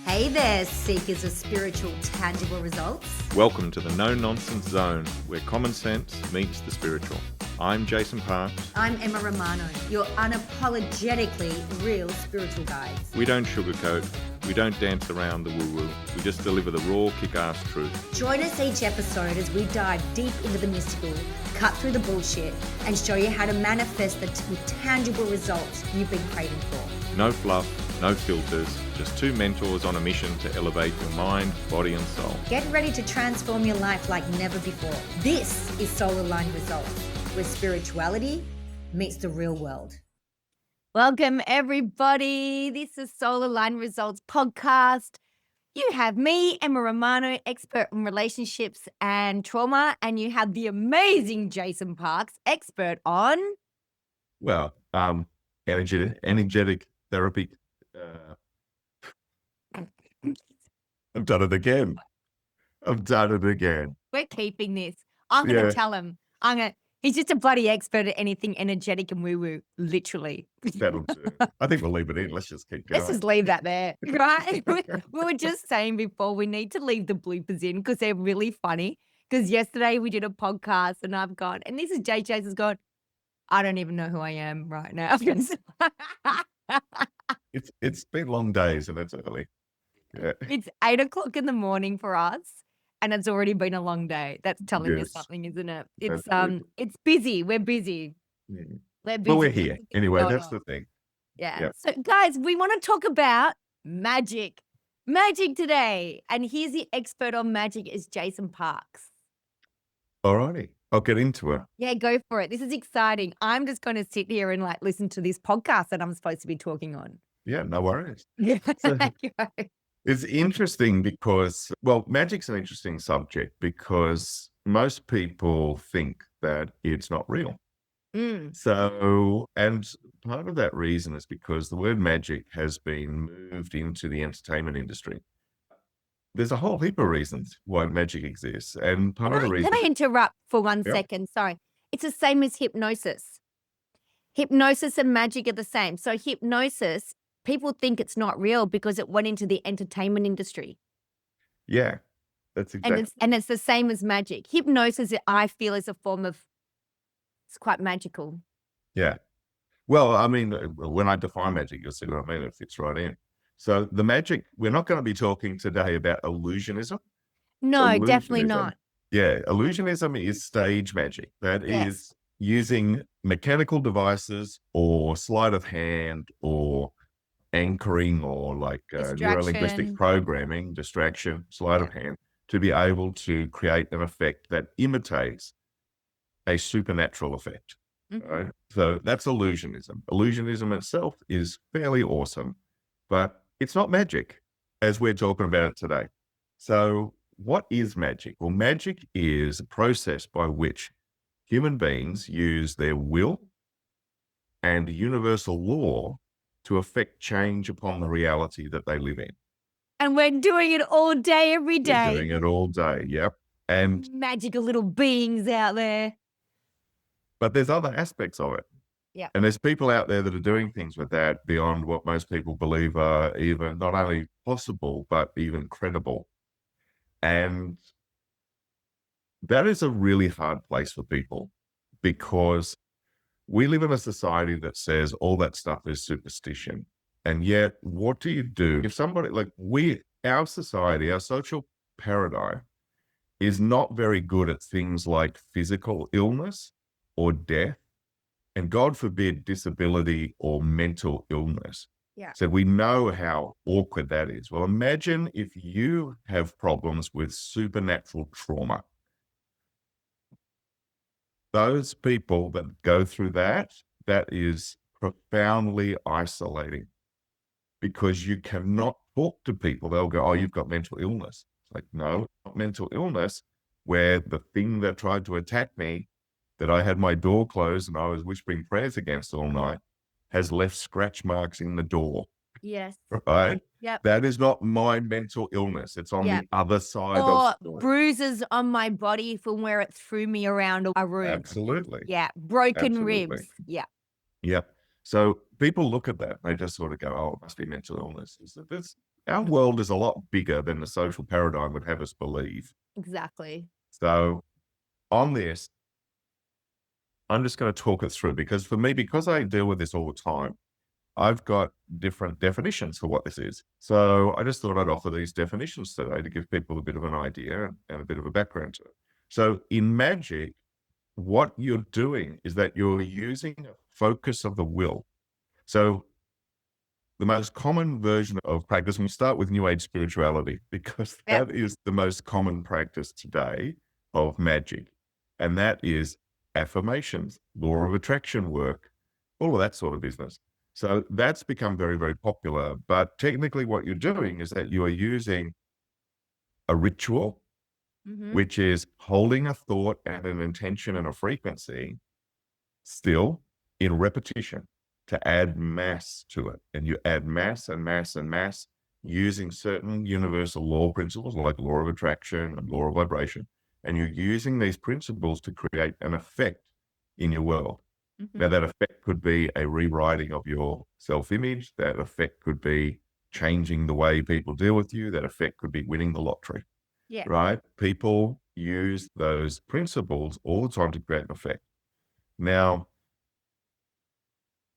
Hey there, seekers of spiritual, tangible results. Welcome to the no-nonsense zone, where common sense meets the spiritual. I'm Jason Parks. I'm Emma Romano, your unapologetically real spiritual guides. We don't sugarcoat, we don't dance around the woo-woo, we just deliver the raw, kick-ass truth. Join us each episode as we dive deep into the mystical, cut through the bullshit, and show you how to manifest the tangible results you've been craving for. No fluff, no filters, just two mentors on a mission to elevate your mind, body and soul. Get ready to transform your life like never before. This is Soul Aligned Results, where spirituality meets the real world. Welcome, everybody. This is Soul Aligned Results podcast. You have me, Emma Romano, expert in relationships and trauma, and you have the amazing Jason Parks, expert on... Well, energetic therapy. I've done it again. We're keeping this. I'm going to tell him. He's just a bloody expert at anything energetic and woo-woo, literally. That'll do. I think we'll leave it in. Let's just keep going. Let's just leave that there, right? We were just saying before, we need to leave the bloopers in because they're really funny. Because yesterday we did a podcast and I've gone, and this is Jason's gone, I don't even know who I am right now. It's been long days and it's early. Yeah. It's 8 o'clock in the morning for us, and it's already been a long day. That's telling you something, isn't it? It's busy. We're busy. Yeah. We're busy. But we're here. Anyway, that's the thing. Yeah. Yep. So guys, we want to talk about magic. Magic today. And here's the expert on magic is Jason Parks. Alrighty. I'll get into it. Yeah, go for it. This is exciting. I'm just going to sit here and listen to this podcast that I'm supposed to be talking on. Yeah, no worries. Yeah. So, it's interesting because, magic's an interesting subject because most people think that it's not real. So, and part of that reason is because the word magic has been moved into the entertainment industry. There's a whole heap of reasons why magic exists. And part of the reason... Can I interrupt for 1 second? Sorry. It's the same as hypnosis. Hypnosis and magic are the same. So hypnosis, people think it's not real because it went into the entertainment industry. Yeah, that's exactly. And it's the same as magic. Hypnosis, I feel, is a form of, it's quite magical. Yeah. Well, I mean, when I define magic, you'll see what I mean. It fits right in. So the magic, we're not going to be talking today about illusionism. No, definitely not. Yeah, illusionism is stage magic. That is using mechanical devices or sleight of hand or anchoring or neuro-linguistic programming, distraction, sleight of hand, to be able to create an effect that imitates a supernatural effect. Right? So that's illusionism. Illusionism itself is fairly awesome, but it's not magic as we're talking about it today. So what is magic? Well, magic is a process by which human beings use their will and universal law to affect change upon the reality that they live in. And we're doing it all day, every day. We're doing it all day, yep. And magical little beings out there. But there's other aspects of it. Yeah. And there's people out there that are doing things with that beyond what most people believe are even not only possible, but even credible. And that is a really hard place for people because we live in a society that says all that stuff is superstition. And yet, what do you do if somebody our society, our social paradigm is not very good at things like physical illness or death, and God forbid, disability or mental illness. Yeah. So we know how awkward that is. Well, imagine if you have problems with supernatural trauma. Those people that go through that is profoundly isolating because you cannot talk to people. They'll go, oh, you've got mental illness. It's like, no, not mental illness, where the thing that tried to attack me, that I had my door closed and I was whispering prayers against all night, has left scratch marks in the door. Yes. Right? Yep. That is not my mental illness. It's on the other side or of the bruises on my body from where it threw me around a room. Absolutely. Yeah. Broken ribs. Yeah. Yeah. So people look at that and they just sort of go, oh, it must be mental illness. our world is a lot bigger than the social paradigm would have us believe. Exactly. So on this, I'm just going to talk it through because for me, because I deal with this all the time, I've got different definitions for what this is. So I just thought I'd offer these definitions today to give people a bit of an idea and a bit of a background to it. So in magic, what you're doing is that you're using a focus of the will. So the most common version of practice, and we start with New Age spirituality because that is the most common practice today of magic. And that is affirmations, law of attraction work, all of that sort of business. So that's become very, very popular. But technically what you're doing is that you are using a ritual, which is holding a thought and an intention and a frequency still in repetition to add mass to it. And you add mass and mass and mass using certain universal law principles like law of attraction and law of vibration. And you're using these principles to create an effect in your world. Now, that effect could be a rewriting of your self-image. That effect could be changing the way people deal with you. That effect could be winning the lottery, right? People use those principles all the time to create an effect. Now,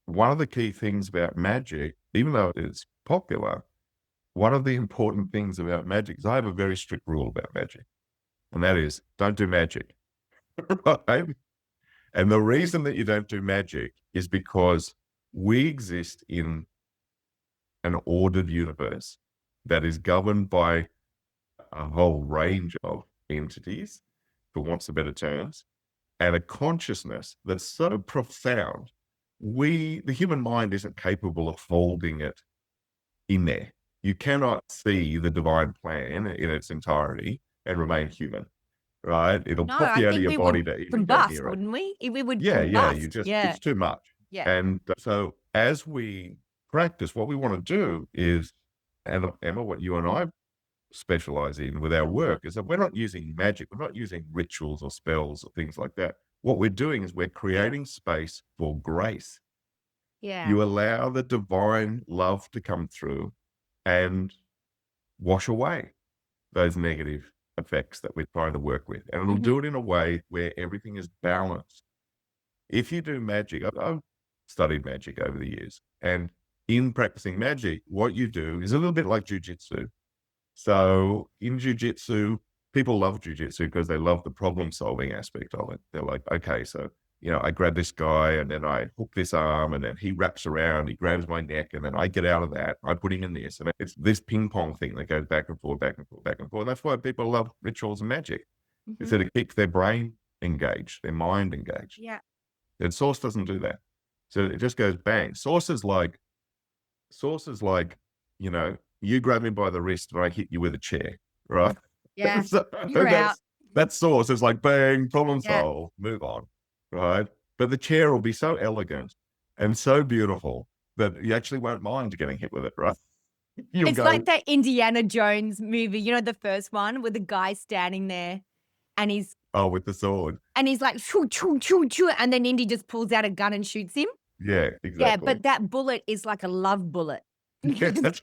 one of the key things about magic, even though it's popular, one of the important things about magic is I have a very strict rule about magic, and that is don't do magic, right? And the reason that you don't do magic is because we exist in an ordered universe that is governed by a whole range of entities, for want of better terms, and a consciousness that's so profound. The human mind isn't capable of holding it in there. You cannot see the divine plan in its entirety and remain human. Right? It'll pop you out of your body to even go near it. Wouldn't we? We would combust. It's too much. And so as we practice, what we want to do is, and Emma, what you and I specialize in with our work is that we're not using magic. We're not using rituals or spells or things like that. What we're doing is we're creating space for grace. You allow the divine love to come through and wash away those negative effects that we're trying to work with. And it'll do it in a way where everything is balanced. If you do magic, I've studied magic over the years, and in practicing magic, what you do is a little bit like jujitsu. So in jujitsu, people love jujitsu because they love the problem solving aspect of it. They're like, okay, so I grab this guy and then I hook this arm and then he wraps around, he grabs my neck and then I get out of that. I put him in this. And it's this ping pong thing that goes back and forth, back and forth, back and forth. And that's why people love rituals and magic. Is that it keeps their brain engaged, their mind engaged. And Source doesn't do that. So it just goes bang. Source is like, you grab me by the wrist and I hit you with a chair, right? So you're out. That Source is like bang, problem solved, move on. Right. But the chair will be so elegant and so beautiful that you actually won't mind getting hit with it. Right. It's like that Indiana Jones movie, the first one with the guy standing there and he's. Oh, with the sword. And he's like, choo, choo, choo, choo. And then Indy just pulls out a gun and shoots him. Yeah, exactly. Yeah, but that bullet is like a love bullet. Yeah, that's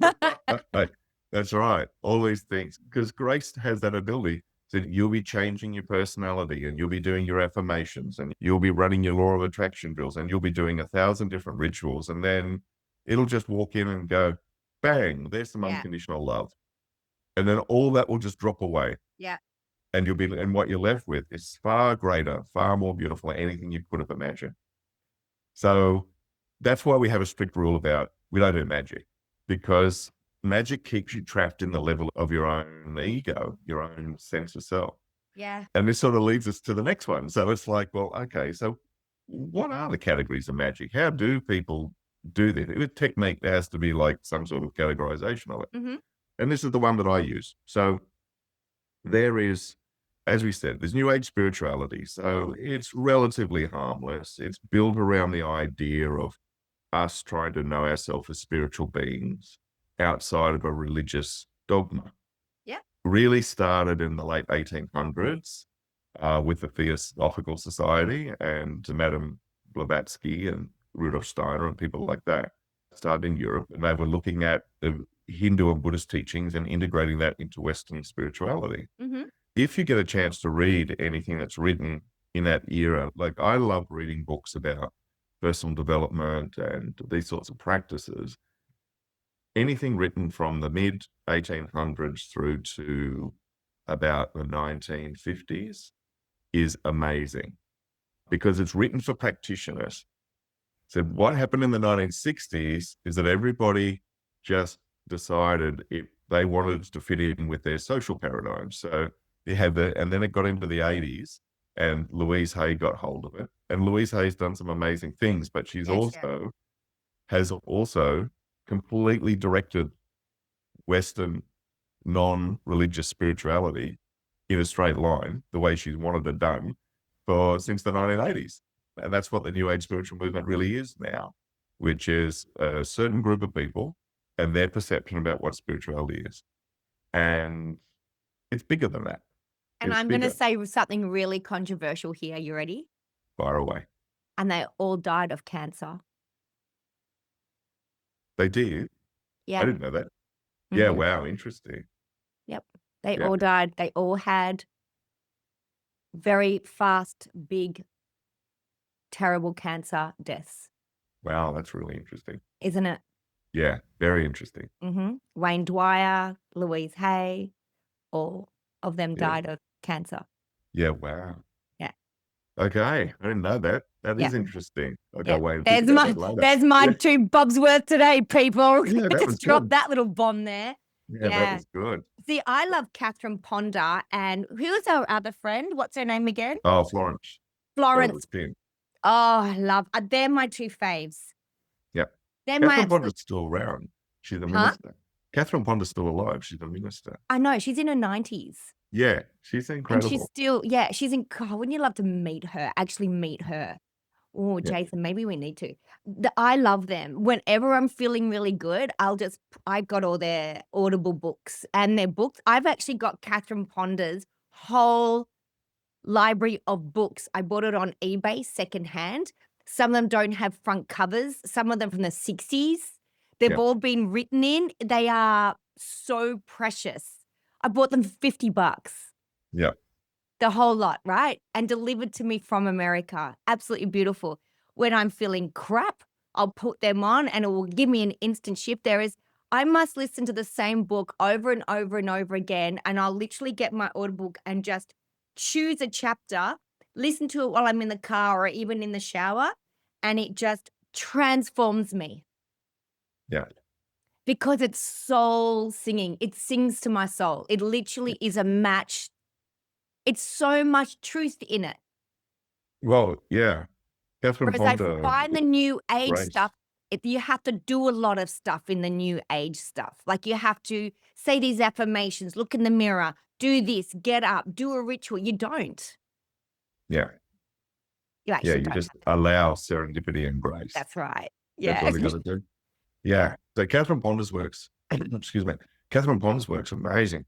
right. That's right. All these things. Because grace has that ability. So you'll be changing your personality and you'll be doing your affirmations and you'll be running your law of attraction drills and you'll be doing 1,000 different rituals. And then it'll just walk in and go, bang, there's some unconditional love. And then all that will just drop away. And what you're left with is far greater, far more beautiful than anything you could have imagined. So that's why we have a strict rule about we don't do magic, because magic keeps you trapped in the level of your own ego, your own sense of self. And this sort of leads us to the next one. So it's like, well, okay, so what are the categories of magic? How do people do this? With technique, there has to be like some sort of categorization of it. And this is the one that I use. So there is, as we said, there's New Age spirituality. So it's relatively harmless. It's built around the idea of us trying to know ourselves as spiritual beings outside of a religious dogma. Really started in the late 1800s with the Theosophical Society and Madame Blavatsky and Rudolf Steiner and people like that. Started in Europe, and they were looking at the Hindu and Buddhist teachings and integrating that into Western spirituality. Mm-hmm. If you get a chance to read anything that's written in that era, like I love reading books about personal development and these sorts of practices. Anything written from the mid 1800s through to about the 1950s is amazing because it's written for practitioners. So what happened in the 1960s is that everybody just decided they wanted to fit in with their social paradigm. So they had and then it got into the 80s and Louise Hay got hold of it. And Louise Hay's done some amazing things, but she's has also completely directed Western non-religious spirituality in a straight line, the way she's wanted it done since the 1980s. And that's what the New Age spiritual movement really is now, which is a certain group of people and their perception about what spirituality is. And it's bigger than that. And I'm going to say something really controversial here. You ready? Fire away. And they all died of cancer. They did? Yeah. I didn't know that. Mm-hmm. Yeah, wow, interesting. Yep. They all died. They all had very fast, big, terrible cancer deaths. Wow, that's really interesting. Isn't it? Yeah, very interesting. Mm-hmm. Wayne Dwyer, Louise Hay, all of them died of cancer. Yeah, wow. Yeah. Okay, I didn't know that. That is interesting. Okay, Wayne. There's my 2 bobs worth today, people. Yeah, Just drop that little bomb there. Yeah, that was good. See, I love Catherine Ponder, and who's our other friend? What's her name again? Oh, Florence. Florence. Oh, I love. They're my 2 faves. Yep. They're Catherine Ponder's still around. She's a minister. Catherine Ponder's still alive. She's a minister. I know. She's in her 90s. Yeah, she's incredible. And she's still, wouldn't you love to meet her, actually meet her? Oh, Jason, maybe we need to. I love them. Whenever I'm feeling really good, I've got all their Audible books and their books. I've actually got Catherine Ponder's whole library of books. I bought it on eBay secondhand. Some of them don't have front covers. Some of them from the 60s. They've all been written in. They are so precious. I bought them for $50. Yeah. The whole lot, right? And delivered to me from America. Absolutely beautiful. When I'm feeling crap, I'll put them on and it will give me an instant shift. I must listen to the same book over and over and over again. And I'll literally get my audiobook and just choose a chapter, listen to it while I'm in the car or even in the shower. And it just transforms me. Yeah. Because it's soul singing. It sings to my soul. It literally is a match. It's so much truth in it. Well, yeah. Catherine Ponder. I find the new age stuff, you have to do a lot of stuff in the new age stuff. Like you have to say these affirmations, look in the mirror, do this, get up, do a ritual. You don't. Yeah. You actually you just allow serendipity and grace. That's right. Yeah. That's what we got to do. Yeah. So Catherine Ponder's works, excuse me, Catherine Ponder's works are amazing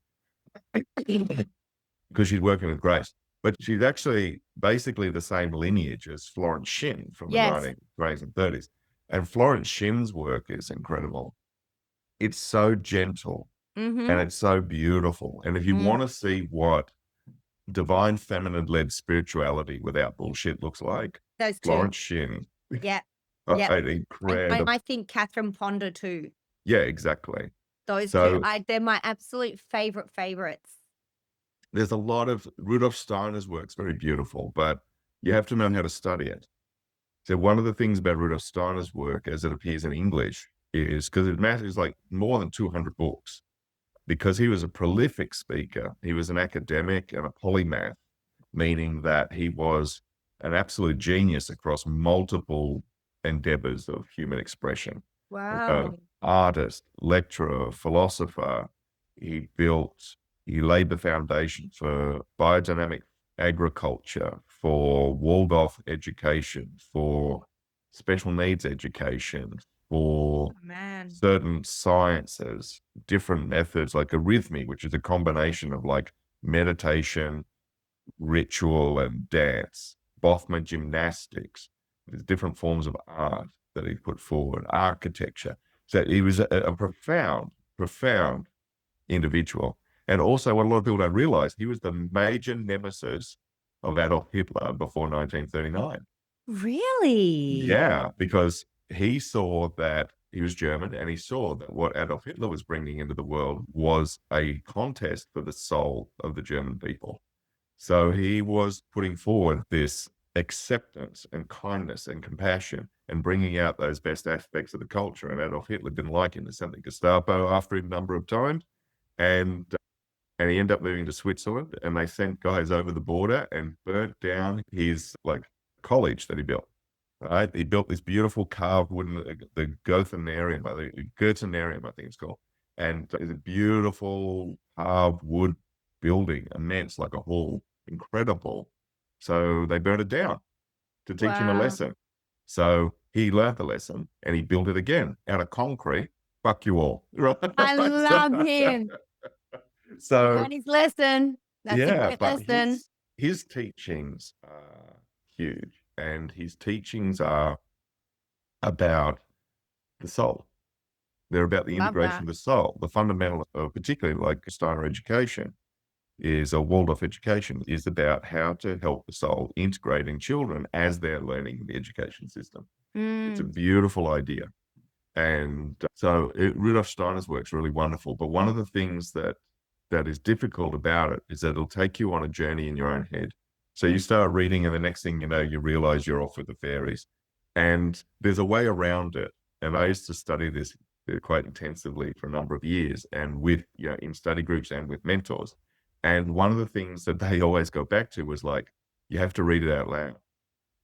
because she's working with grace. But she's actually basically the same lineage as Florence Shinn from the 1920s and 30s. And Florence Shinn's work is incredible. It's so gentle and it's so beautiful. And if you want to see what divine feminine-led spirituality without bullshit looks like, those two. Florence Shinn. Yeah. Incredible. I think Catherine Ponder too. Yeah, exactly. Those two, they're my absolute favorites. There's a lot of Rudolf Steiner's work's very beautiful, but you have to know how to study it. So one of the things about Rudolf Steiner's work as it appears in English is because it matters like more than 200 books. Because he was a prolific speaker, he was an academic and a polymath, meaning that he was an absolute genius across multiple endeavors of human expression. Wow. Artist, lecturer, philosopher. He laid the foundation for biodynamic agriculture, for Waldorf education, for special needs education, for certain sciences, different methods like arrhythmy, which is a combination of like meditation, ritual, and dance, Bothman gymnastics. There's different forms of art that he put forward, architecture. So he was a profound profound individual. And also what a lot of people don't realize, he was the major nemesis of Adolf Hitler before 1939. Really? Yeah, because he saw that he was German, and he saw that what Adolf Hitler was bringing into the world was a contest for the soul of the German people. So he was putting forward this acceptance and kindness and compassion and bringing out those best aspects of the culture. And Adolf Hitler didn't like him. They sent the Gestapo after him a number of times. And he ended up moving to Switzerland, and they sent guys over the border and burnt down his college that he built. Right, he built this beautiful carved wooden, the Gothenarium, I think it's called, and it's a beautiful carved wood building, immense, like a hall, incredible. So they burned it down to teach him a lesson. So he learned the lesson, and he built it again out of concrete. Fuck you all! Right? I love him. So and his lesson. That's a great but lesson. his teachings are huge, and his teachings are about the soul. They're about the integration of the soul. The fundamental of particularly like Steiner education is a Waldorf education is about how to help the soul integrate in children as they're learning the education system. It's a beautiful idea. And so Rudolf Steiner's work's really wonderful. But one of the things that is difficult about it is that it'll take you on a journey in your own head. So you start reading, and the next thing you know, you realize you're off with the fairies. And there's a way around it. And I used to study this quite intensively for a number of years, and with, in study groups and with mentors. And one of the things that they always go back to was like, you have to read it out loud.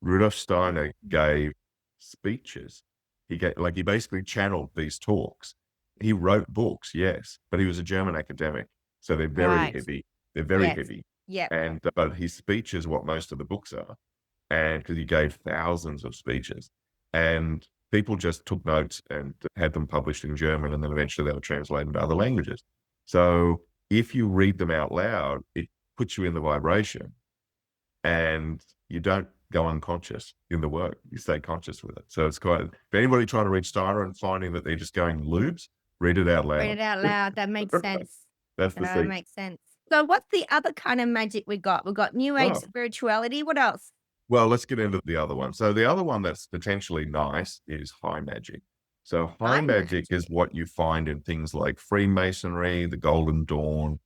Rudolf Steiner gave speeches. He basically channeled these talks. He wrote books, yes, but he was a German academic. So they're very heavy. They're very heavy. Yeah. And but his speech is what most of the books are, and because he gave thousands of speeches, and people just took notes and had them published in German, and then eventually they were translated into other languages. So if you read them out loud, it puts you in the vibration, and you don't go unconscious in the work. You stay conscious with it. So it's quite. If anybody trying to read Steiner and finding that they're just going loops, read it out loud. Read it out loud. That makes sense. That's the That thing. makes sense. So what's the other kind of magic we got? We've got New Age spirituality. What else? Well, let's get into the other one. So the other one that's potentially nice is high magic. So high magic is what you find in things like Freemasonry, the Golden Dawn,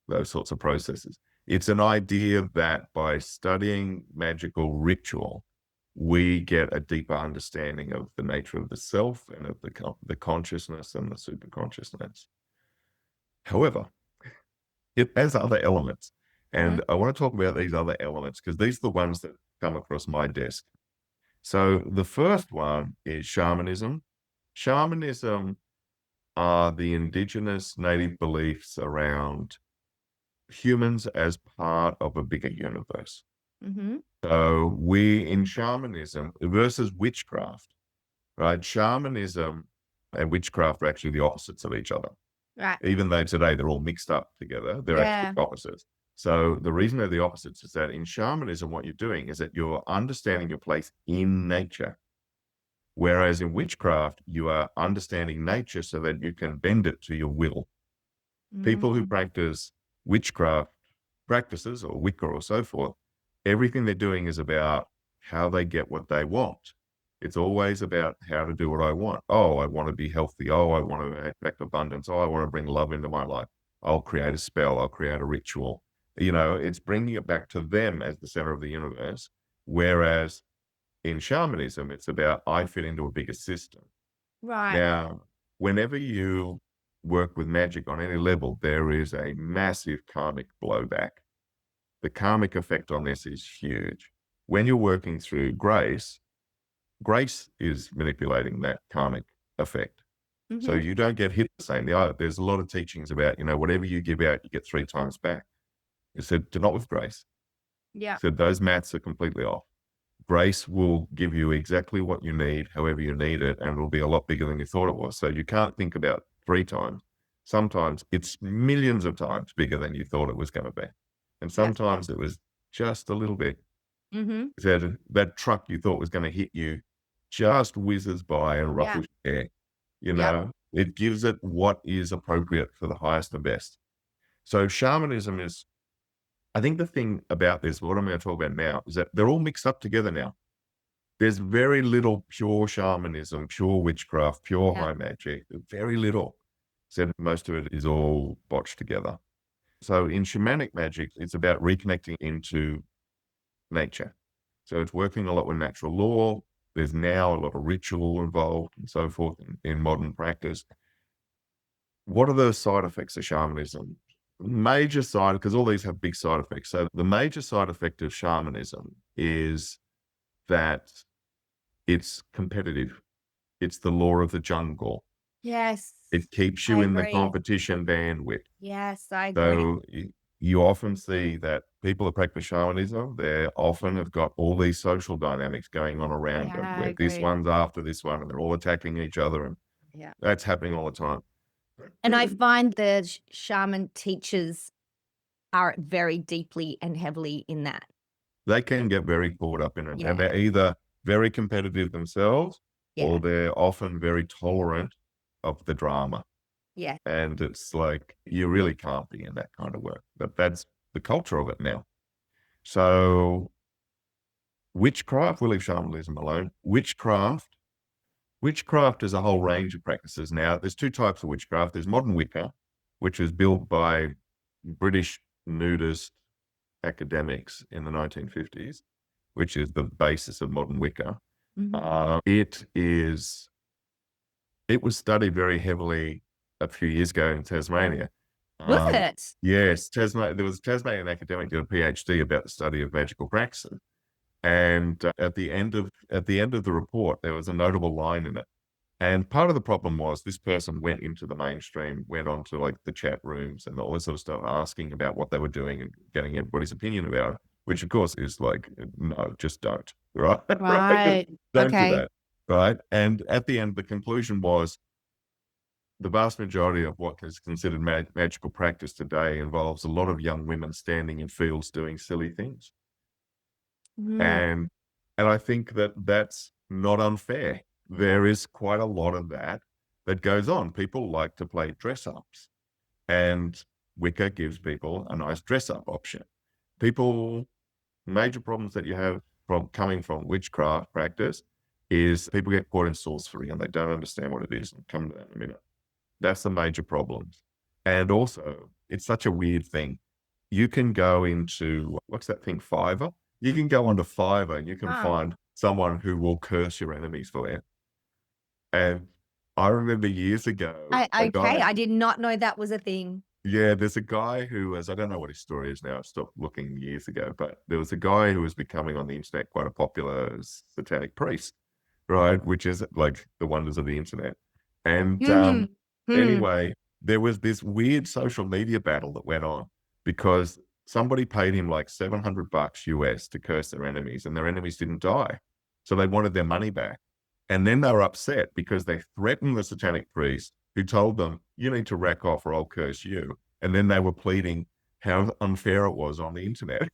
those sorts of processes. It's an idea that by studying magical ritual, we get a deeper understanding of the nature of the self and of the consciousness and the superconsciousness. However, it has other elements. And I want to talk about these other elements because these are the ones that come across my desk. So the first one is shamanism. Shamanism are the indigenous native beliefs around humans as part of a bigger universe. So we in shamanism versus witchcraft, right? Shamanism and witchcraft are actually the opposites of each other. Right. Even though today they're all mixed up together, they're actually opposites. So the reason they're the opposites is that in shamanism, what you're doing is that you're understanding your place in nature. Whereas in witchcraft, you are understanding nature so that you can bend it to your will. People who practice witchcraft practices or Wicca or so forth, everything they're doing is about how they get what they want. It's always about how to do what I want. Oh, I want to be healthy. Oh, I want to attract abundance. Oh, I want to bring love into my life. I'll create a spell. I'll create a ritual. It's bringing it back to them as the center of the universe. Whereas in shamanism, it's about I fit into a bigger system. Right. Now, whenever you work with magic on any level, there is a massive karmic blowback. The karmic effect on this is huge. When you're working through grace is manipulating that karmic effect. So you don't get hit the same. There's a lot of teachings about, whatever you give out, you get 3 times back. It said, not with grace. Yeah. So those maths are completely off. Grace will give you exactly what you need, however you need it, and it'll be a lot bigger than you thought it was. So you can't think about 3 times. Sometimes it's millions of times bigger than you thought it was going to be. And sometimes it was just a little bit. That truck you thought was going to hit you just whizzes by and ruffles your hair. It gives it what is appropriate for the highest and best. So shamanism is, I think the thing about this, what I'm going to talk about now, is that they're all mixed up together now. There's very little pure shamanism, pure witchcraft, pure high magic, very little. So most of it is all botched together. So in shamanic magic, it's about reconnecting into nature. So it's working a lot with natural law. There's now a lot of ritual involved and so forth in modern practice. What are the side effects of shamanism? Major side, because all these have big side effects. So the major side effect of shamanism is that it's competitive. It's the law of the jungle. Yes. It keeps you in the competition bandwidth. Yes, I agree. So you often see that people who practice shamanism, they often have got all these social dynamics going on around them, where this one's after this one and they're all attacking each other. And that's happening all the time. And I find the shaman teachers are very deeply and heavily in that. They can get very caught up in it. And they're either very competitive themselves or they're often very tolerant of the drama. Yeah. And it's like, you really can't be in that kind of work. But that's the culture of it now. So witchcraft, we'll leave shamanism alone. Witchcraft is a whole range of practices now. There's two types of witchcraft. There's modern Wicca, which was built by British nudist academics in the 1950s, which is the basis of modern Wicca. It was studied very heavily a few years ago in Tasmania. Was it? Yes, there was a Tasmanian academic did a PhD about the study of magical practices. And at the end of the report, there was a notable line in it. And part of the problem was this person went into the mainstream, went onto like the chat rooms and all this sort of stuff, asking about what they were doing and getting everybody's opinion about it, which of course is like, no, just don't, right? Right. Don't do that, right? And at the end, the conclusion was the vast majority of what is considered magical practice today involves a lot of young women standing in fields doing silly things. And I think that that's not unfair. There is quite a lot of that goes on. People like to play dress-ups, and Wicca gives people a nice dress-up option. Major problems that you have from coming from witchcraft practice is people get caught in sorcery and they don't understand what it is. I'll come to that in a minute. That's the major problems. And also, it's such a weird thing. You can go into, what's that thing, Fiverr? You can go onto Fiverr and you can find someone who will curse your enemies for it. And I remember years ago. I did not know that was a thing. Yeah, there's a guy who I don't know what his story is now. I stopped looking years ago, but there was a guy who was becoming on the internet quite a popular satanic priest, right? Which is like the wonders of the internet. And anyway, there was this weird social media battle that went on because somebody paid him like $700 US to curse their enemies, and their enemies didn't die. So they wanted their money back. And then they were upset because they threatened the satanic priest, who told them, you need to rack off or I'll curse you. And then they were pleading how unfair it was on the internet.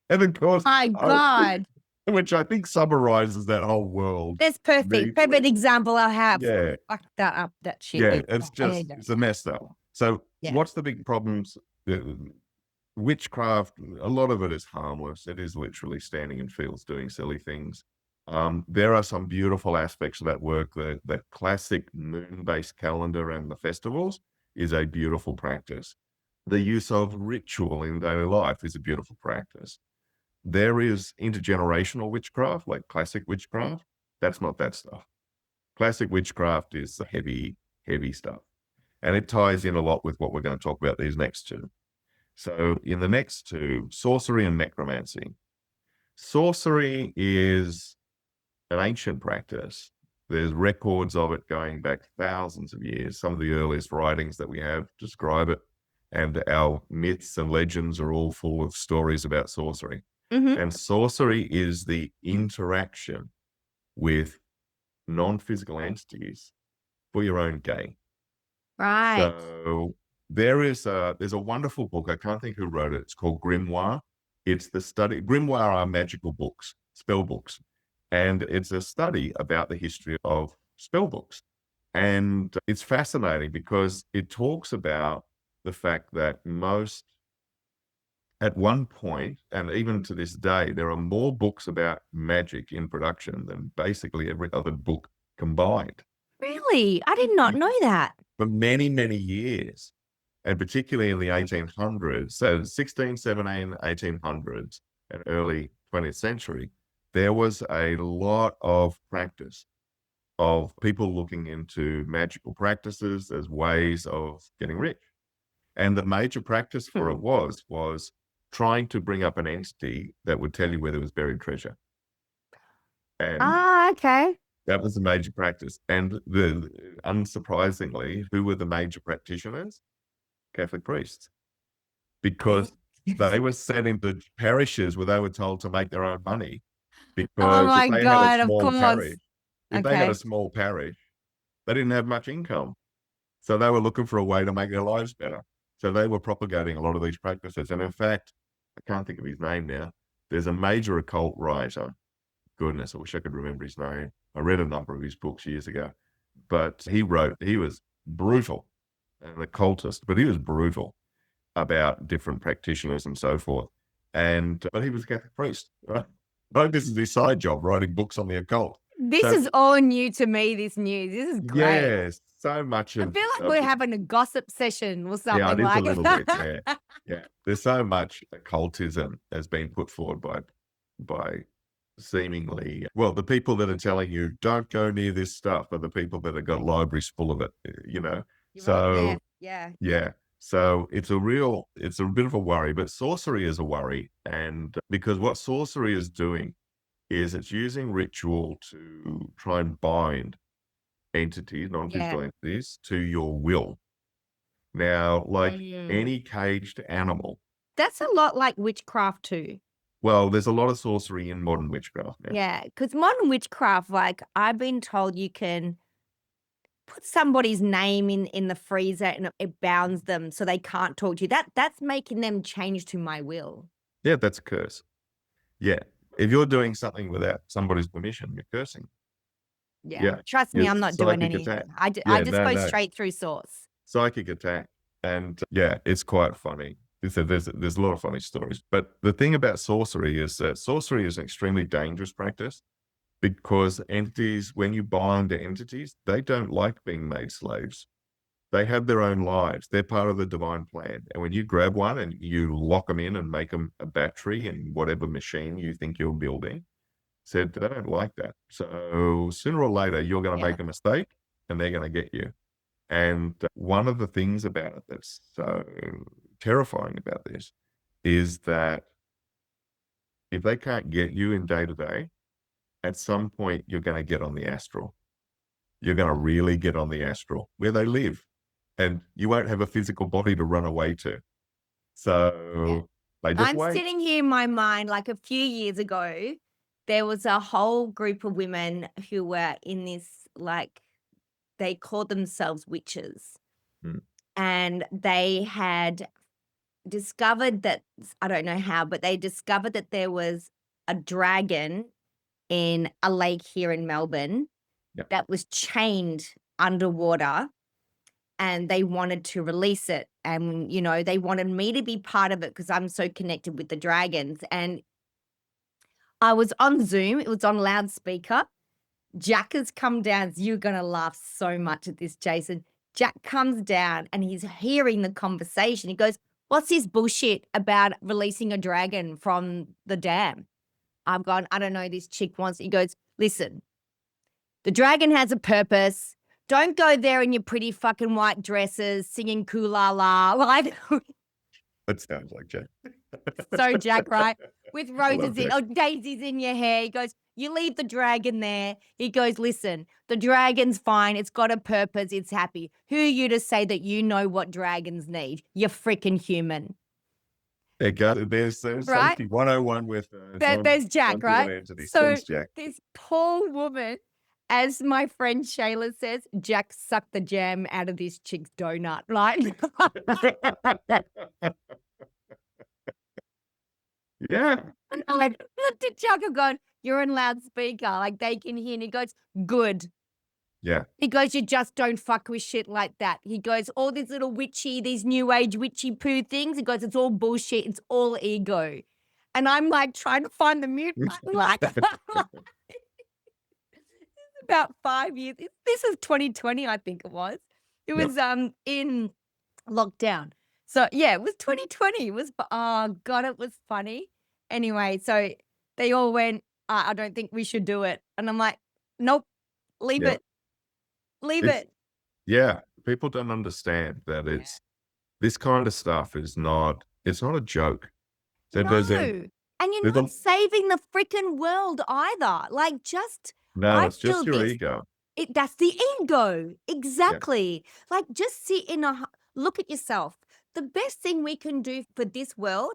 And of course, my God, which I think summarizes that whole world. That's perfect. Perfect example I have. Yeah. Fuck that up, that shit. Yeah, it's a mess though. So what's the big problems? Witchcraft, a lot of it is harmless. It is literally standing in fields doing silly things. There are some beautiful aspects of that work. The classic moon-based calendar and the festivals is a beautiful practice. The use of ritual in daily life is a beautiful practice. There is intergenerational witchcraft, like classic witchcraft. That's not that stuff. Classic witchcraft is the heavy, heavy stuff. And it ties in a lot with what we're going to talk about these next two. So in the next two, sorcery and necromancy. Sorcery is an ancient practice. There's records of it going back thousands of years. Some of the earliest writings that we have describe it. And our myths and legends are all full of stories about sorcery. And sorcery is the interaction with non-physical entities for your own gain. Right. So there's a wonderful book. I can't think who wrote it. It's called Grimoire. It's the study. Grimoire are magical books, spell books. And it's a study about the history of spell books. And it's fascinating because it talks about the fact that at one point, and even to this day, there are more books about magic in production than basically every other book combined. Really? I did not know that. For many, many years, and particularly in the 1800s, so 16, 17, 1800s, and early 20th century, there was a lot of practice of people looking into magical practices as ways of getting rich. And the major practice for it was trying to bring up an entity that would tell you where there was buried treasure. And okay. that was the major practice. And unsurprisingly, who were the major practitioners? Catholic priests. Because they were set into parishes where they were told to make their own money. Because my if they God, had a of small course. parish, if they had Okay. a small parish, they didn't have much income. So they were looking for a way to make their lives better. So they were propagating a lot of these practices. And in fact, I can't think of his name now. There's a major occult writer. Goodness, I wish I could remember his name. I read a number of his books years ago. But he was brutal, an occultist, but he was brutal about different practitioners and so forth. But he was a Catholic priest, right? This is his side job, writing books on the occult. This is all new to me, this news. This is great. Yes, so much I of... feel like we're having a gossip session or something. Yeah, it is like a little bit, yeah. Yeah, there's so much occultism has been put forward by seemingly... Well, the people that are telling you, don't go near this stuff, are the people that have got libraries full of it, you know? You're So... right. Yeah. Yeah. So it's a bit of a worry, but sorcery is a worry. And because what sorcery is doing is it's using ritual to try and bind entities, non-physical entities, to your will. Now, like any caged animal. That's a lot like witchcraft too. Well, there's a lot of sorcery in modern witchcraft now. Yeah, because modern witchcraft, like I've been told you can put somebody's name in the freezer and it bounds them so they can't talk to you. That's making them change to my will. Yeah, that's a curse. Yeah. If you're doing something without somebody's permission, you're cursing. Yeah. Trust me, I'm not doing anything. Attack. I just go straight through source. Psychic attack. And yeah, it's quite funny. There's a lot of funny stories. But the thing about sorcery is that sorcery is an extremely dangerous practice because entities, when you bind entities, they don't like being made slaves. They have their own lives. They're part of the divine plan. And when you grab one and you lock them in and make them a battery in whatever machine you think you're building, they don't like that. So sooner or later, you're going to make a mistake and they're going to get you. And one of the things about it that's so terrifying about this is that if they can't get you in day to day, at some point you're going to get on the astral. You're going to really get on the astral where they live. And you won't have a physical body to run away to. So they just wait. I'm sitting here in my mind, like a few years ago, there was a whole group of women who were in this, like, they called themselves witches. And they had discovered that, I don't know how, but they discovered that there was a dragon in a lake here in Melbourne that was chained underwater. And they wanted to release it. And, you know, they wanted me to be part of it because I'm so connected with the dragons. And I was on Zoom. It was on loudspeaker. Jack has come down. You're going to laugh so much at this, Jason. Jack comes down and he's hearing the conversation. He goes, what's this bullshit about releasing a dragon from the dam? I've gone, I don't know, this chick wants it. He goes, listen, the dragon has a purpose. Don't go there in your pretty fucking white dresses singing Kulala. Like, that sounds like Jack. So Jack, right? With roses daisies in your hair. He goes, you leave the dragon there. He goes, listen, the dragon's fine. It's got a purpose. It's happy. Who are you to say that you know what dragons need? You're freaking human. There's safety 101 with... there's Jack, right? So Jack. This poor woman, as my friend Shayla says, Jack sucked the jam out of this chick's donut. Like, yeah. And I looked at Jack and gone, you're in loudspeaker. Like, they can hear. And he goes, good. Yeah. He goes, you just don't fuck with shit like that. He goes, all these little these new age witchy poo things. He goes, it's all bullshit. It's all ego. And I'm like trying to find the mute button like about 5 years. This is 2020, I think it was. It was in lockdown. So yeah, it was 2020. It was, oh God, it was funny. Anyway, so they all went, I don't think we should do it. And I'm like, nope, leave it. Leave it. Yeah. People don't understand that this kind of stuff it's not a joke. No. And you're not saving the freaking world either. Like it's just your ego. That's the ego. Exactly. Yeah. Like just look at yourself. The best thing we can do for this world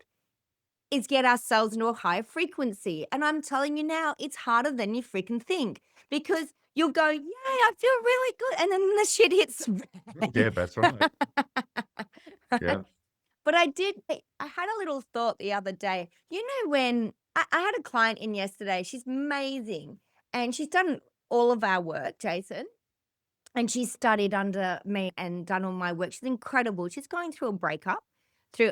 is get ourselves into a higher frequency. And I'm telling you now, it's harder than you freaking think because you'll go, yay, I feel really good. And then the shit hits. Yeah, that's right. Yeah. But I had a little thought the other day. You know, when I had a client in yesterday, she's amazing. And she's done all of our work, Jason. And she's studied under me and done all my work. She's incredible. She's going through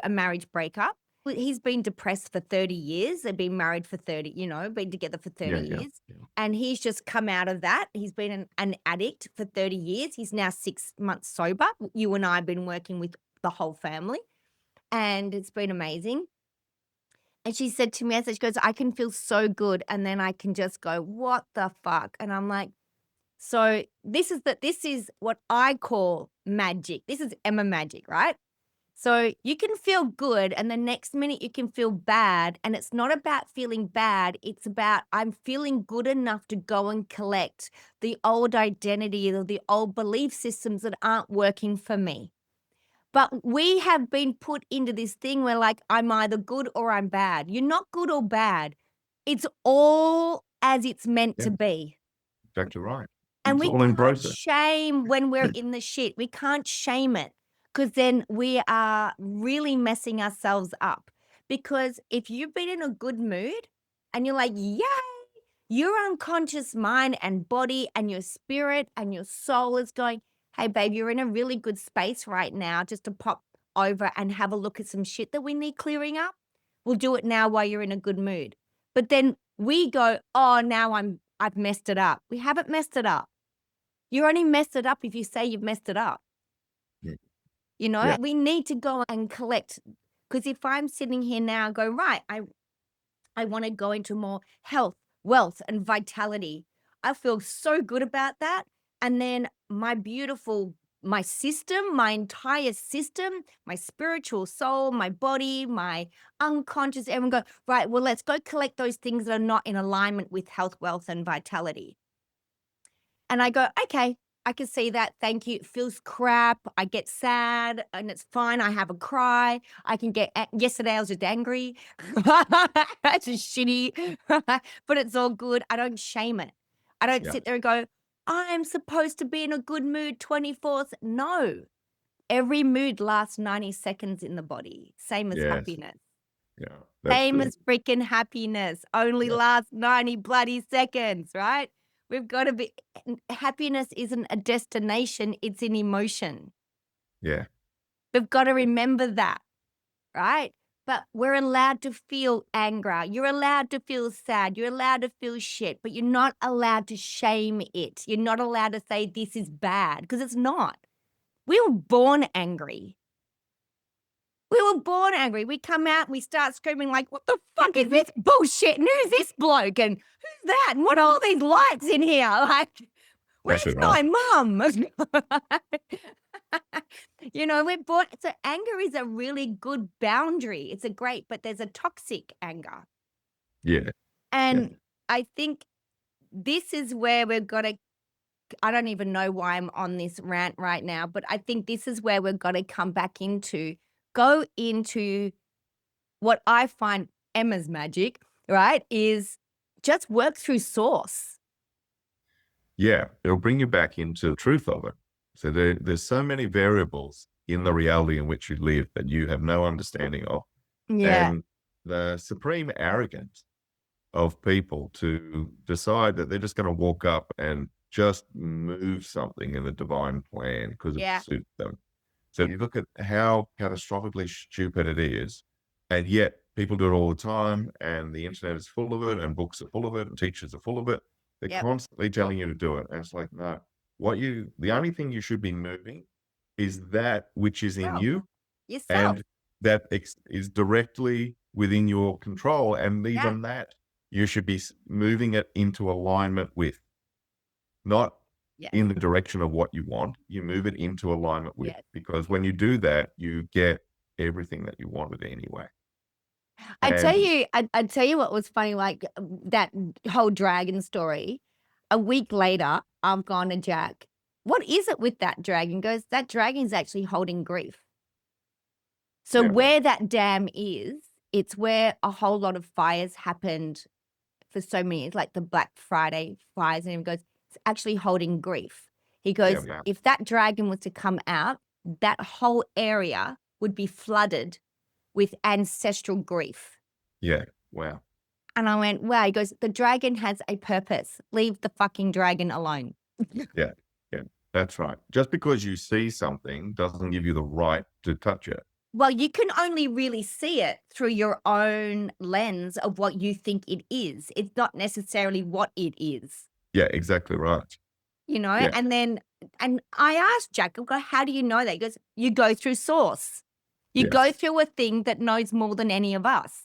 a marriage breakup. He's been depressed for 30 years. They've been married for 30, been together for 30 years. Yeah. And he's just come out of that. He's been an addict for 30 years. He's now 6 months sober. You and I have been working with the whole family. And it's been amazing. And she said to me, she goes, I can feel so good. And then I can just go, what the fuck? And I'm like, so this is what I call magic. This is Emma magic, right? So you can feel good and the next minute you can feel bad. And it's not about feeling bad. It's about I'm feeling good enough to go and collect the old identity or the old belief systems that aren't working for me. But we have been put into this thing where like, I'm either good or I'm bad. You're not good or bad. It's all as it's meant to be. Exactly right. And we can't shame when we're in the shit. We can't shame it because then we are really messing ourselves up. Because if you've been in a good mood and you're like, yay, your unconscious mind and body and your spirit and your soul is going, hey, babe, you're in a really good space right now just to pop over and have a look at some shit that we need clearing up. We'll do it now while you're in a good mood. But then we go, oh, now I've messed it up. We haven't messed it up. You only messed it up if you say you've messed it up. Yeah. We need to go and collect. Because if I'm sitting here now and go, right, I want to go into more health, wealth, and vitality. I feel so good about that. And then my system, my entire system, my spiritual soul, my body, my unconscious, everyone go, right, well, let's go collect those things that are not in alignment with health, wealth, and vitality. And I go, okay, I can see that. Thank you. It feels crap. I get sad and it's fine. I have a cry. I can yesterday I was just angry. That's just shitty, but it's all good. I don't shame it. I don't sit there and go, I'm supposed to be in a good mood 24/7. No, every mood lasts 90 seconds in the body. Same as happiness. Yeah. Same as freaking happiness. Only lasts 90 bloody seconds, right? We've got to be, happiness isn't a destination, it's an emotion. Yeah. We've got to remember that, right? But we're allowed to feel anger. You're allowed to feel sad. You're allowed to feel shit, but you're not allowed to shame it. You're not allowed to say this is bad because it's not. We were born angry. We come out and we start screaming like, what the fuck is this bullshit? And who's this bloke? And who's that? And what are all these lights in here? Like, where's my mum? We're born. So anger is a really good boundary. It's but there's a toxic anger. Yeah. And I think this is where we've got to, I don't even know why I'm on this rant right now, but I think this is where we've got to go into what I find Emma's magic, right, is just work through source. Yeah, it'll bring you back into the truth of it. So there's so many variables in the reality in which you live that you have no understanding of. Yeah. And the supreme arrogance of people to decide that they're just going to walk up and just move something in the divine plan because it suits them. So you look at how catastrophically stupid it is, and yet people do it all the time, and the internet is full of it, and books are full of it, and teachers are full of it. They're constantly telling you to do it. And it's like, no, the only thing you should be moving is that which is in you, yourself, and that is directly within your control. And even that, you should be moving it into alignment with, not in the direction of what you want. You move it into alignment with, because when you do that, you get everything that you wanted anyway. I'd tell you what was funny, like that whole dragon story. A week later, I've gone to Jack, what is it with that dragon? Goes, that dragon's actually holding grief. So where that dam is, it's where a whole lot of fires happened for so many years, like the Black Friday fires. And he goes, it's actually holding grief. He goes, if that dragon was to come out, that whole area would be flooded with ancestral grief. Yeah. Wow. And I went, wow. He goes, the dragon has a purpose. Leave the fucking dragon alone. Yeah. That's right. Just because you see something doesn't give you the right to touch it. Well, you can only really see it through your own lens of what you think it is. It's not necessarily what it is. Yeah, exactly right. You know, and I asked Jack, how do you know that? He goes, you go through source. You go through a thing that knows more than any of us.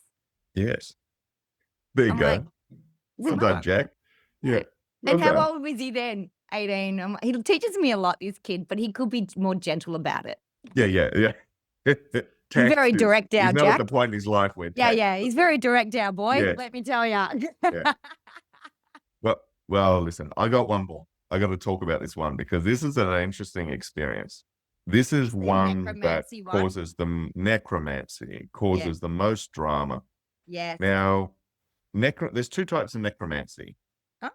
Yes. There you go. Like, well done, Jack. Yeah. Well and how old was he then? 18. He teaches me a lot, this kid, but he could be more gentle about it. Yeah. He's very direct now, Jack. He's not at the point in his life where he's very direct now, boy. Let me tell you. Well, listen, I got one more. I got to talk about this one because this is an interesting experience. This is one that causes the necromancy, causes the most drama. Yes. Now, there's two types of necromancy. Oh.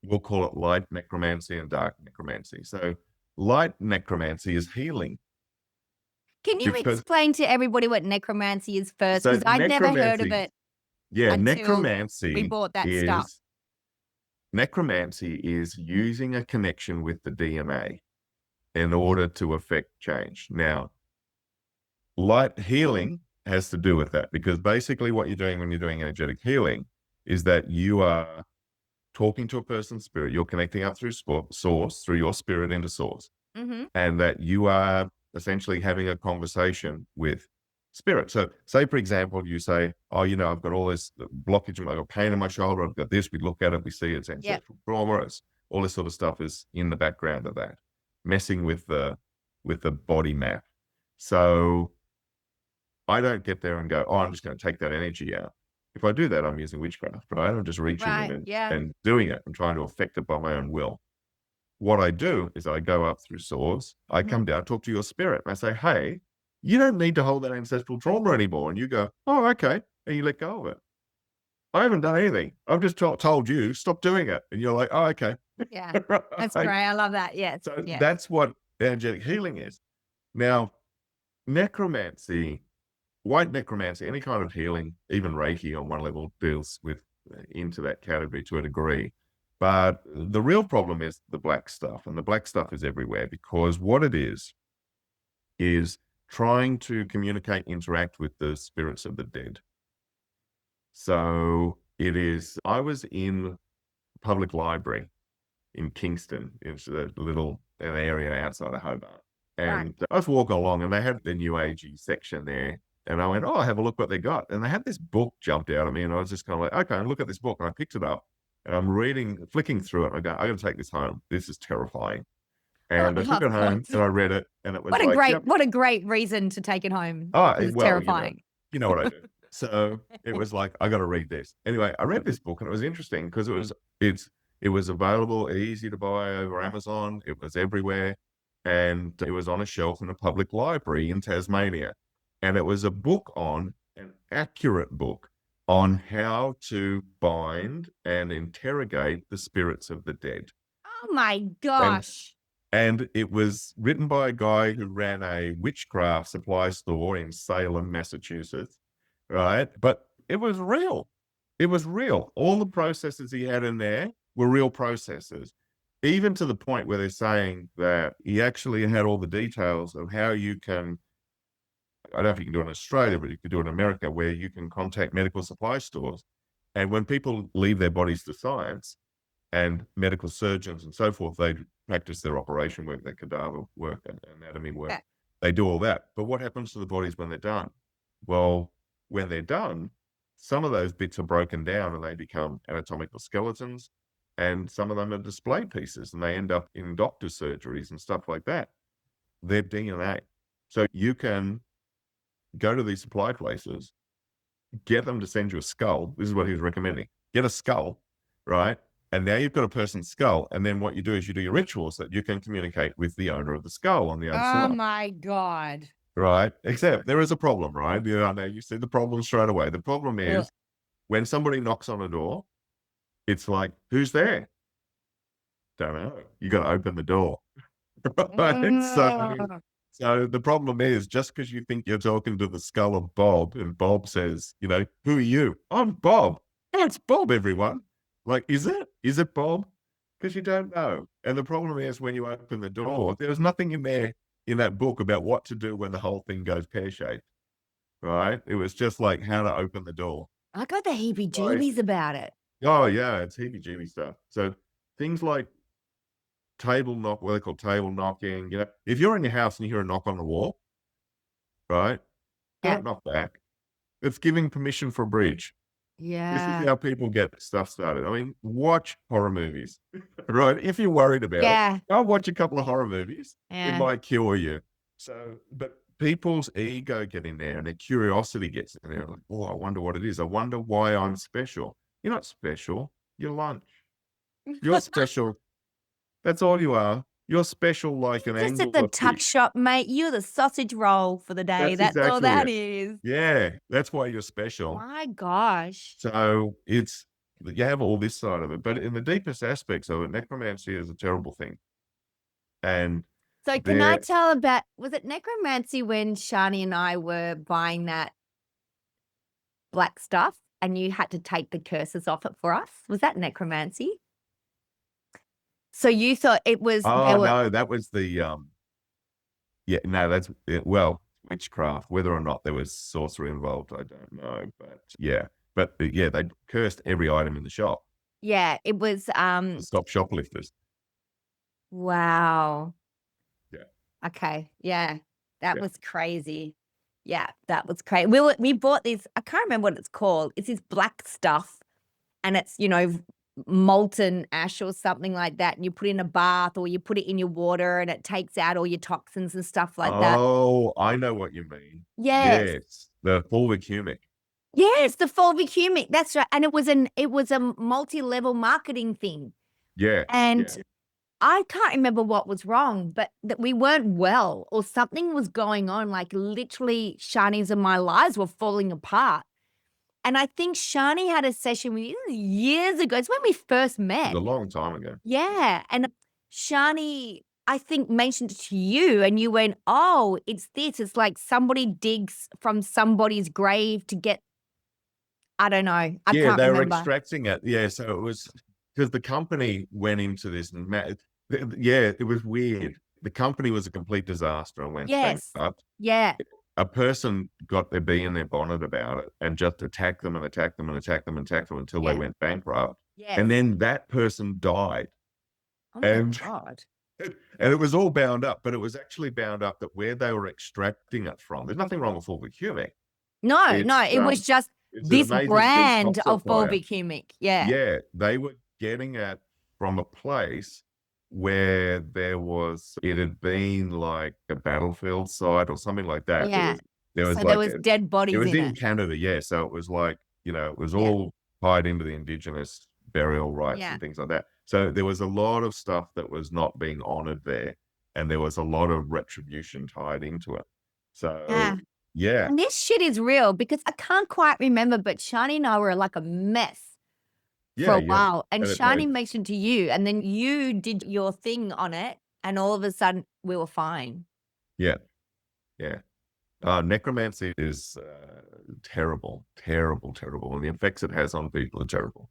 We'll call it light necromancy and dark necromancy. So light necromancy is healing. Can you explain to everybody what necromancy is first? Because I'd never heard of it. Yeah, necromancy. We bought that stuff. Necromancy is using a connection with the DNA in order to affect change. Now, light healing has to do with that because basically what you're doing when you're doing energetic healing is that you are talking to a person's spirit. You're connecting up through source, through your spirit into source. Mm-hmm. And that you are essentially having a conversation with spirit. So say, for example, you say, oh, I've got all this blockage, I've got pain in my shoulder, I've got this, we look at it, we see it's ancestral trauma, all this sort of stuff is in the background of that, messing with the body map. So I don't get there and go, oh, I'm just going to take that energy out. If I do that, I'm using witchcraft, right? I'm just reaching in and doing it and trying to affect it by my own will. What I do is I go up through source, I come down, talk to your spirit, and I say, hey, you don't need to hold that ancestral trauma anymore. And you go, oh, okay. And you let go of it. I haven't done anything. I've just told you, stop doing it. And you're like, oh, okay. Yeah, that's great. I love that. Yes. So that's what energetic healing is. Now, necromancy, white necromancy, any kind of healing, even Reiki on one level deals with into that category to a degree. But the real problem is the black stuff. And the black stuff is everywhere because what it is trying to communicate, interact with the spirits of the dead. So I was in a public library in Kingston. It's an area outside of Hobart. And I was walking along and they had the New Agey section there. And I went, oh, have a look what they got. And they had this book jumped out at me. And I was just kind of like, okay, look at this book. And I picked it up and I'm flicking through it. And I go, I got to take this home. This is terrifying. And I took it home and I read it and it was what a great reason to take it home. Oh, it's terrifying. You know what I do. So it was like, I got to read this. Anyway, I read this book and it was interesting because it was available, easy to buy over Amazon. It was everywhere. And it was on a shelf in a public library in Tasmania. And it was an accurate book on how to bind and interrogate the spirits of the dead. Oh my gosh. And it was written by a guy who ran a witchcraft supply store in Salem, Massachusetts, right? But it was real. It was real. All the processes he had in there were real processes. even to the point where they're saying that he actually had all the details of how you can, I don't know if you can do it in Australia, but you can do it in America, where you can contact medical supply stores. And when people leave their bodies to science and medical surgeons and so forth, they practice their operation work, their cadaver work and anatomy work. Yeah. They do all that. But what happens to the bodies when they're done? Well, when they're done, some of those bits are broken down and they become anatomical skeletons, and some of them are display pieces and they end up in doctor's surgeries and stuff like that. They're DNA. So you can go to these supply places, get them to send you a skull. This is what he was recommending. Get a skull, right? And now you've got a person's skull. And then what you do is you do your rituals that you can communicate with the owner of the skull on the other side. Oh my God. Right. Except there is a problem, right? I know you see the problem straight away. The problem is when somebody knocks on a door, it's like, who's there? Don't know. You got to open the door. Right? So the problem is, just because you think you're talking to the skull of Bob and Bob says, who are you? I'm Bob. That's Bob, everyone. Like, is it? Is it Bob? Because you don't know. And the problem is when you open the door, there's nothing in there in that book about what to do when the whole thing goes pear-shaped, right? It was just like how to open the door. I got the heebie-jeebies about it. Oh, yeah, it's heebie-jeebie stuff. So things like table knock, what they call table knocking, if you're in your house and you hear a knock on the wall, right? Don't knock back. It's giving permission for a breach. Yeah. This is how people get stuff started. I mean, watch horror movies, right? If you're worried about it, go watch a couple of horror movies. It might cure you. So, but people's ego get in there and their curiosity gets in there. Like, oh, I wonder what it is. I wonder why I'm special. You're not special. You're lunch. You're special. That's all you are. You're special like an Just angle at the of tuck fish. shop, mate. You're the sausage roll for the day. That's all exactly that it. is. Yeah, that's why you're special. My gosh. So you have all this side of it, but in the deepest aspects of it, necromancy is a terrible thing. And so can I tell about, was it necromancy when Shani and I were buying that black stuff and you had to take the curses off it for us? Was that necromancy? So you thought it was... no, that was the, that's, witchcraft. Whether or not there was sorcery involved, I don't know, but yeah. But they cursed every item in the shop. Yeah, it was... to stop shoplifters. Wow. Yeah. Okay, yeah. That was crazy. Yeah, that was crazy. We bought this, I can't remember what it's called. It's this black stuff and it's, molten ash or something like that, and you put it in a bath or you put it in your water and it takes out all your toxins and stuff like that. Oh, I know what you mean. Yes. The fulvic humic. Yes, the fulvic humic. That's right. And it was a multi-level marketing thing. Yeah. And I can't remember what was wrong, but that we weren't well or something was going on. Like literally Shani's and my lives were falling apart. And I think Shani had a session with you years ago. It's when we first met. It was a long time ago. Yeah. And Shani, I think, mentioned it to you and you went, oh, it's this. It's like somebody digs from somebody's grave to get, I don't know. I can't remember. Yeah, they were extracting it. Yeah, so it was because the company went into this and it was weird. The company was a complete disaster and went bankrupt. Yeah. A person got their bee in their bonnet about it and just attacked them and attacked them and attacked them and attacked them until they went bankrupt. Yes. And then that person died. Oh my God. And it was all bound up, but it was actually bound up that where they were extracting it from, there's nothing wrong with fulvic humic. No, it was just this brand of fulvic humic. Yeah. Yeah, they were getting it from a place where it had been like a battlefield site or something like that. Yeah. There was dead bodies in it. It was in Canada, yeah. So it was like, it was all tied into the indigenous burial rights and things like that. So there was a lot of stuff that was not being honored there. And there was a lot of retribution tied into it. So, yeah. And this shit is real because I can't quite remember, but Shani and I were like a mess. For a while. And Shani mentioned to you, and then you did your thing on it, and all of a sudden we were fine. Yeah. Yeah. Necromancy is terrible, terrible, terrible. And the effects it has on people are terrible.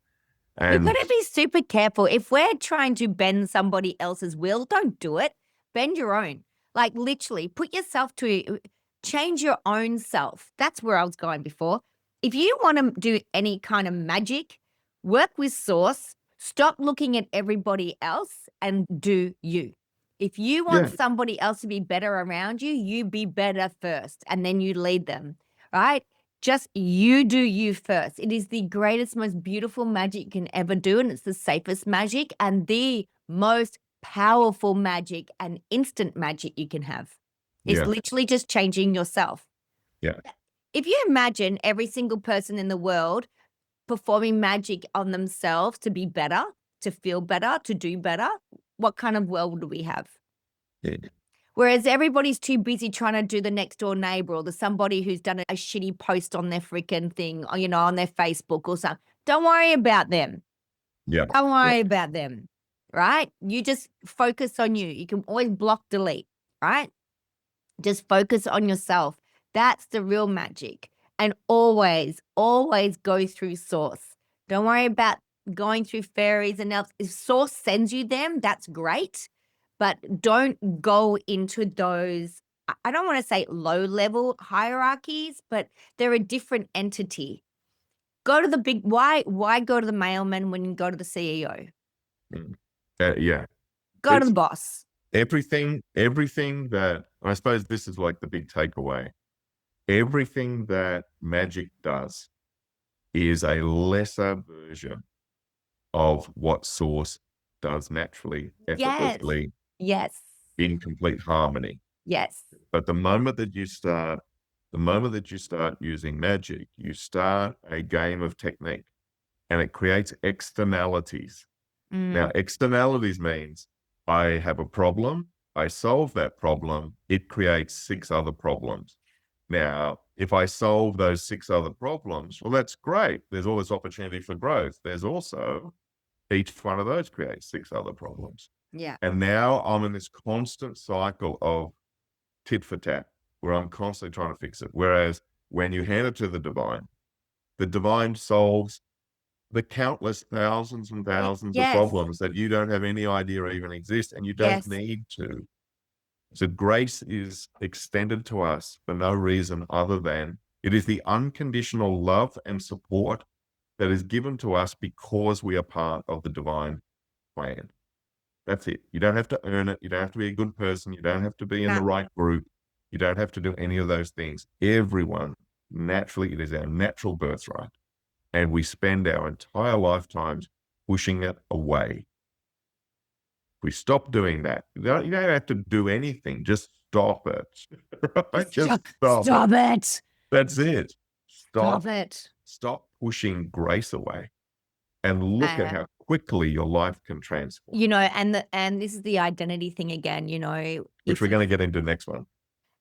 You've got And to be super careful. If we're trying to bend somebody else's will, don't do it. Bend your own. Like literally put yourself to change your own self. That's where I was going before. If you want to do any kind of magic, work with source, stop looking at everybody else and do you. If you want yeah, somebody else to be better around you, you be better first and then you lead them, right? Just you do you first. It is the greatest, most beautiful magic you can ever do, and it's the safest magic and the most powerful magic and instant magic you can have. It's yeah, literally just changing yourself. yeah. If you imagine every single person in the world performing magic on themselves to be better, to feel better, to do better, what kind of world do we have? Yeah. Whereas everybody's too busy trying to do the next door neighbor or the somebody who's done a shitty post on their freaking thing or, on their Facebook or something. Don't worry about them. Yeah. Don't worry about them, right? You just focus on you. You can always block, delete, right? Just focus on yourself. That's the real magic. And always, always go through source. Don't worry about going through fairies and else. If source sends you them, that's great. But don't go into those, I don't want to say low level hierarchies, but they're a different entity. Go to the big, why go to the mailman when you go to the CEO? Yeah. Go to the boss. Everything that, I suppose this is like the big takeaway. Everything that magic does is a lesser version of what source does naturally, effortlessly, Yes. in complete harmony. Yes. But the moment that you start using magic, you start a game of technique, and it creates externalities. Now, externalities means I have a problem, I solve that problem, it creates 6 other problems. Now, if I solve those 6 other problems, well, that's great. There's always opportunity for growth. There's also, each one of those creates 6 other problems. Yeah. And now I'm in this constant cycle of tit for tat, where I'm constantly trying to fix it. Whereas when you hand it to the divine solves the countless thousands and thousands of problems that you don't have any idea even exist, and you don't need to. So grace is extended to us for no reason other than it is the unconditional love and support that is given to us because we are part of the divine plan. That's it. You don't have to earn it. You don't have to be a good person. You don't have to be in the right group. You don't have to do any of those things. Everyone, naturally, it is our natural birthright. And we spend our entire lifetimes pushing it away. If we stop doing that, you don't have to do anything. Just stop it. Right? Just stop it. That's it. Stop it. Stop pushing grace away, and look at how quickly your life can transform. And this is the identity thing again, Which we're going to get into next one.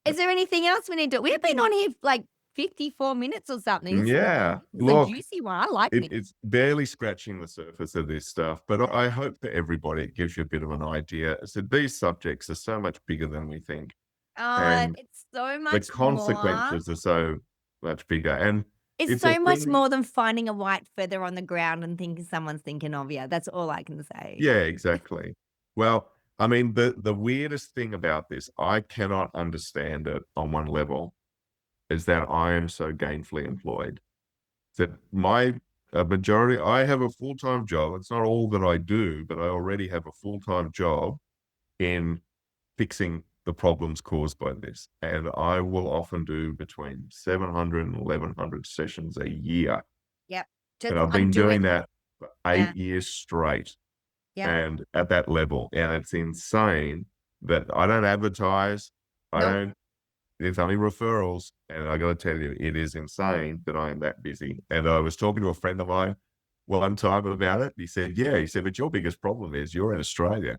Is there anything else we need to? We've been on here like 54 minutes or something. Yeah. It's a juicy one. I like it. It's barely scratching the surface of this stuff, but I hope for everybody it gives you a bit of an idea. So these subjects are so much bigger than we think. And it's so much the consequences are so much bigger. And it's so much more than finding a white feather on the ground and thinking someone's thinking of you. That's all I can say. Yeah, exactly. Well, I mean, the weirdest thing about this, I cannot understand it on one level, is that I am so gainfully employed. That my majority, I have a full-time job. It's not all that I do, but I already have a full-time job in fixing the problems caused by this. And I will often do between 700 and 1,100 sessions a year. Yep. And I've been doing that for 8 years straight. Yeah. And at that level. And it's insane that I don't advertise. It's only referrals. And I got to tell you, it is insane that I am that busy. And I was talking to a friend of mine one time about it. He said, but your biggest problem is you're in Australia.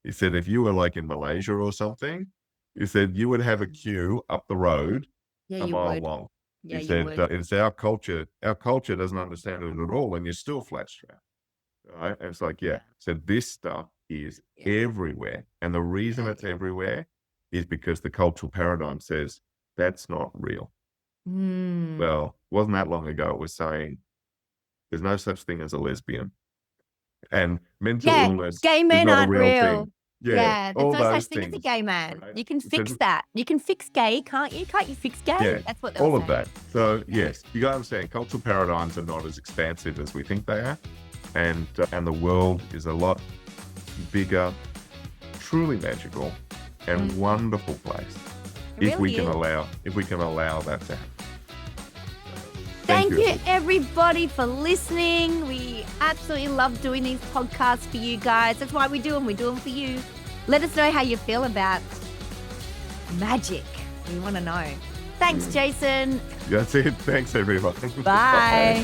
He said, if you were like in Malaysia or something, he said, you would have a queue up the road a mile long. He said, it's our culture. Our culture doesn't understand it at all. And you're still flat strapped. Right? And it's like, So this stuff is everywhere. And the reason it's everywhere is because the cultural paradigm says that's not real. Well, wasn't that long ago it was saying there's no such thing as a lesbian. and mental illness gay is men not a aren't real real. thing. Yeah, there's all no such those thing as a things, gay man. right? You can So fix that. You can fix gay, can't you? Can't you fix gay? Yeah, That's what they'll all say. of that. So yes, you got to understand cultural paradigms are not as expansive as we think they are, and the world is a lot bigger, truly magical, and wonderful place It if we really can allow that to happen. Thank you, everybody, for listening. We absolutely love doing these podcasts for you guys. That's why we do them. We do them for you. Let us know how you feel about magic. We want to know. Thanks, Jason. That's it. Thanks, everybody. Bye.